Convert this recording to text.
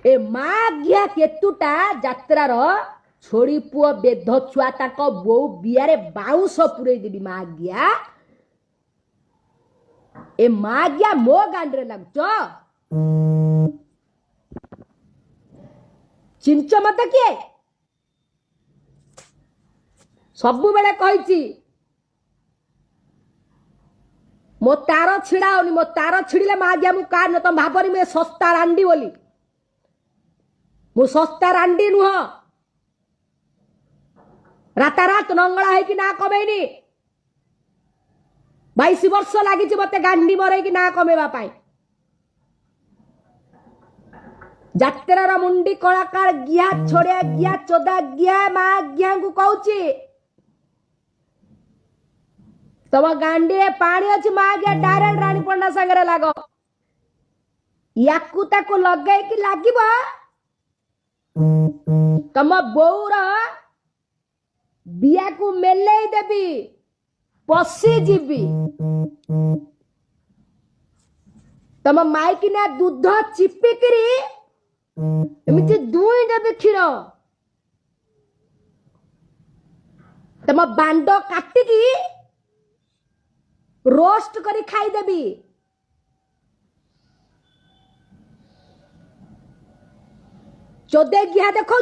ए माँ गिया केतुटा जात्रार छोड़ी पुओ बेध छुआ ताक बो बियारे बाउंस पुरे देबी माँ गिया ए माँ गिया मो गांडरे लागुच चिंच मत किए सबु बेले कहिची मो तार छिड़ाओनी मो तार छिड़िले माँ गिया मु कार न तुम भाबरी में सस्ता रांडी बोली मु सस्ता रांडी नुह रातारात नंगला है कि ना कमेनी 22 वर्ष लगी मत गांडी मरे कि ना कमेवा पाई जात्रार मुंडी कलाकार गिया छोड़िया गिया चोदा गिया माँ गिया को कहूची तम गांडी रे पानी अच्छी माँ गिया डायरेक्ट रानी पंडा संगे लाग याकू ताकू लगे कि लागिब तम बोर बिया को मेले देवी पशी जीवी तम माइकिना दूध चिपिकी एमती दुई देवी क्षीर तम बांड काटिकी रोस्ट करी खाईदेवी चोदे गिया देखौ